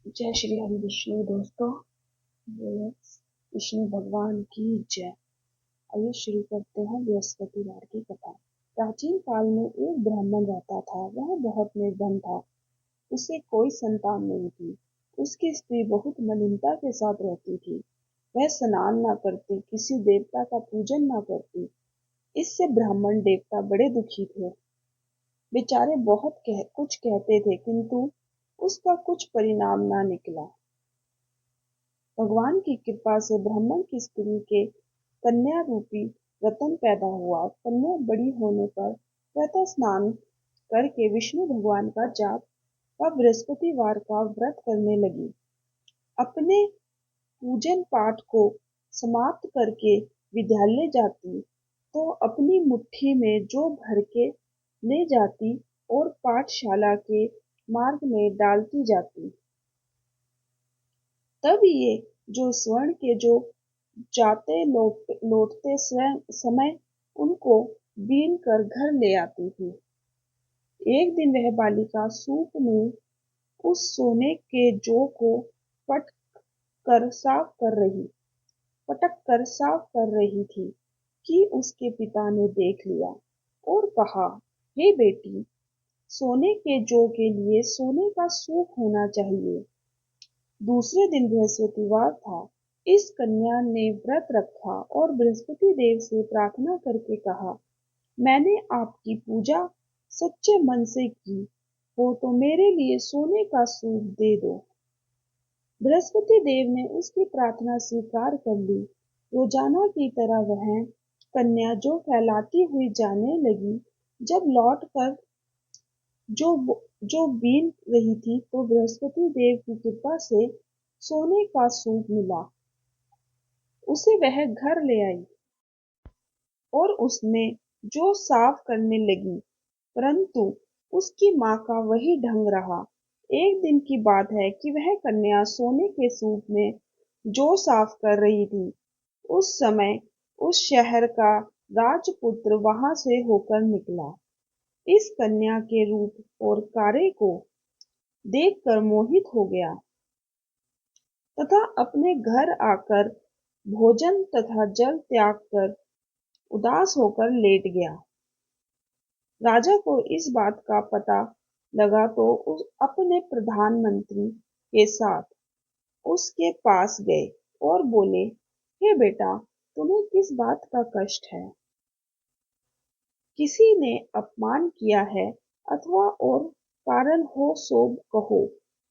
जय श्री हरि विष्णु दोस्तों। बोलो विष्णु भगवान की जय। आइए शुरू करते हैं बृहस्पतिवार की कथा। प्राचीन काल में एक ब्राह्मण रहता था। वह बहुत निर्धन था। उसे कोई संतान नहीं थी। उसकी स्त्री बहुत मलिनता के साथ रहती थी। वह स्नान न करती, किसी देवता का पूजन न करती। इससे ब्राह्मण देवता बड़े दुखी थे। बेचारे बहुत कुछ कहते थे, किंतु उसका कुछ परिणाम न निकला। भगवान की कृपा से ब्राह्मण की स्त्री के कन्या रूपी रतन पैदा हुआ। कन्या बड़ी होने पर प्रातः स्नान करके विष्णु भगवान का जाप व बृहस्पतिवार का व्रत करने लगी। अपने पूजन पाठ को समाप्त करके विद्यालय जाती तो अपनी मुट्ठी में जो भर के ले जाती और पाठशाला के मार्ग में डालती जाती। तब ये जो स्वर्ण के जो जाते लौटते समय उनको बीन कर घर ले आती थी। एक दिन वह बालिका सूप में उस सोने के जौ को पटक कर साफ कर रही थी कि उसके पिता ने देख लिया और कहा, हे बेटी, सोने के जौ के लिए सोने का सूप होना चाहिए। दूसरे दिन बृहस्पतिवार था। इस कन्या ने व्रत रखा और बृहस्पति देव से प्रार्थना करके कहा, मैंने आपकी पूजा सच्चे मन से की हो तो मेरे लिए सोने का सूप दे दो। बृहस्पति देव ने उसकी प्रार्थना स्वीकार कर ली। रोजाना की तरह वह कन्या जो फैलाती हुई जाने लगी। जब लौट कर जो जो बीन रही थी तो बृहस्पति देव की कृपा से सोने का सूप मिला। उसे वह घर ले आई और उसमें जो साफ करने लगी, परंतु उसकी माँ का वही ढंग रहा। एक दिन की बात है कि वह कन्या सोने के सूप में जो साफ कर रही थी। उस समय उस शहर का राजपुत्र वहां से होकर निकला। इस कन्या के रूप और कार्य को देखकर मोहित हो गया तथा अपने घर आकर भोजन तथा जल त्याग कर उदास होकर लेट गया। राजा को इस बात का पता लगा तो अपने प्रधानमंत्री के साथ उसके पास गए और बोले, हे बेटा, तुम्हें किस बात का कष्ट है? किसी ने अपमान किया है अथवा और कारण हो सो कहो।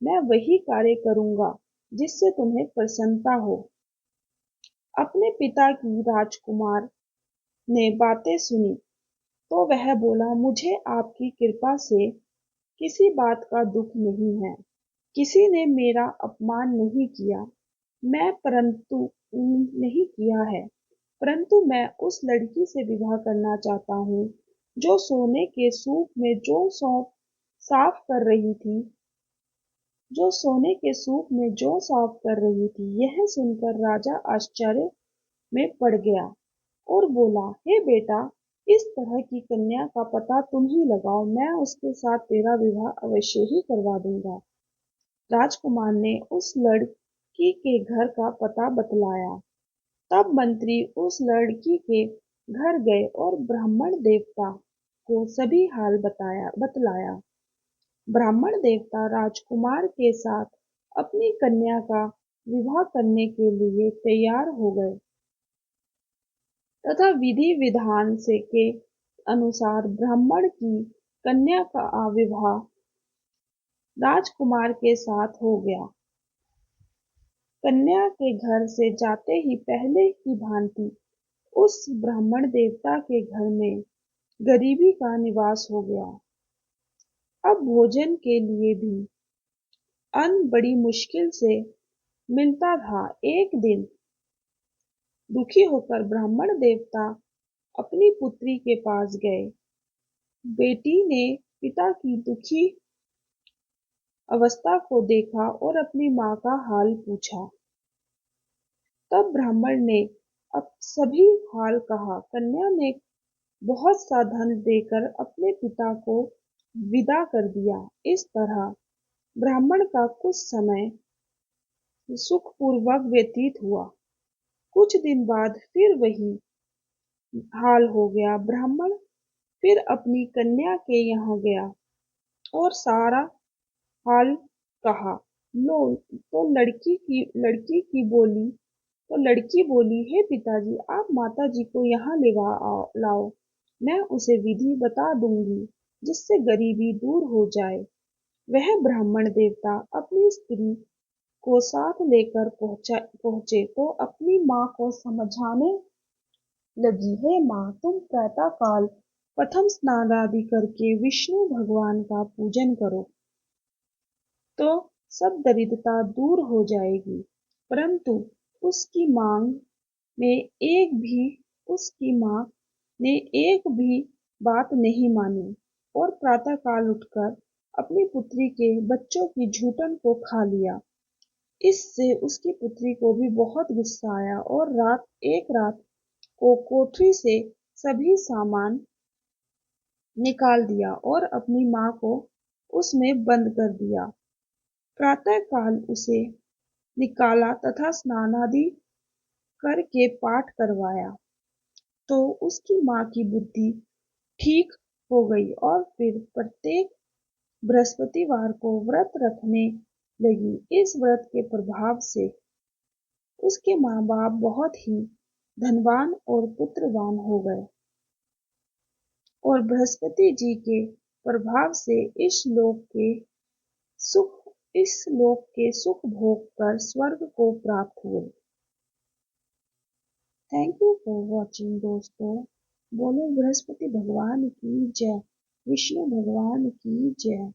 मैं वही कार्य करूंगा जिससे तुम्हें प्रसन्नता हो। अपने पिता की राजकुमार ने बातें सुनी तो वह बोला, मुझे आपकी कृपा से किसी बात का दुख नहीं है। किसी ने मेरा अपमान नहीं किया, मैं परंतु नहीं किया है, परंतु मैं उस लड़की से विवाह करना चाहता हूँ जो सोने के सूप में जो सौंफ साफ कर रही थी जो सोने के सूप में जो साफ कर रही थी। यह सुनकर राजा आश्चर्य में पड़ गया और बोला, हे बेटा, इस तरह की कन्या का पता तुम ही लगाओ, मैं उसके साथ तेरा विवाह अवश्य ही करवा दूंगा। राजकुमार ने उस लड़की के घर का पता बतलाया। तब मंत्री उस लड़की के घर गए और ब्राह्मण देवता को सभी हाल बतलाया। ब्राह्मण देवता राजकुमार के साथ अपनी कन्या का विवाह करने के लिए तैयार हो गए तथा विधि विधान से के अनुसार ब्राह्मण की कन्या का विवाह राजकुमार के साथ हो गया। कन्या के घर से जाते ही पहले की भांति उस ब्राह्मण देवता के घर में गरीबी का निवास हो गया। अब भोजन के लिए भी अन्न बड़ी मुश्किल से मिलता था। एक दिन दुखी होकर ब्राह्मण देवता अपनी पुत्री के पास गए। बेटी ने पिता की दुखी अवस्था को देखा और अपनी माँ का हाल पूछा। तब ब्राह्मण ने अब सभी हाल कहा। कन्या ने बहुत सा धन देकर अपने पिता को विदा कर दिया। इस तरह ब्राह्मण का कुछ समय सुखपूर्वक व्यतीत हुआ। कुछ दिन बाद फिर वही हाल हो गया। ब्राह्मण फिर अपनी कन्या के यहाँ गया और सारा हाल कहा। लो तो लड़की बोली, हे पिताजी, आप माताजी को यहाँ लाओ। मैं उसे विधि बता दूंगी जिससे गरीबी दूर हो जाए। वह ब्राह्मण देवता अपनी स्त्री को साथ लेकर पहुंचे तो अपनी माँ को समझाने लगी, हे माँ, तुम प्रातःकाल प्रथम स्नान आदि करके विष्णु भगवान का पूजन करो तो सब दरिद्रता दूर हो जाएगी। परंतु उसकी मांग में एक भी उसकी माँ ने एक भी बात नहीं मानी और प्रातःकाल उठकर अपनी पुत्री के बच्चों की झूठन को खा लिया। इससे उसकी पुत्री को भी बहुत गुस्सा आया और एक रात को कोठरी से सभी सामान निकाल दिया और अपनी माँ को उसमें बंद कर दिया। प्रातःकाल उसे निकाला तथा स्नान आदि करके पाठ करवाया तो उसकी माँ की बुद्धि ठीक हो गई और फिर प्रत्येक बृहस्पतिवार को व्रत रखने लगी। इस व्रत के प्रभाव से उसके माँ बाप बहुत ही धनवान और पुत्रवान हो गए और बृहस्पति जी के प्रभाव से इस लोक के सुख भोग कर स्वर्ग को प्राप्त हुए। थैंक यू फॉर वॉचिंग दोस्तों। बोलो बृहस्पति भगवान की जय, विष्णु भगवान की जय।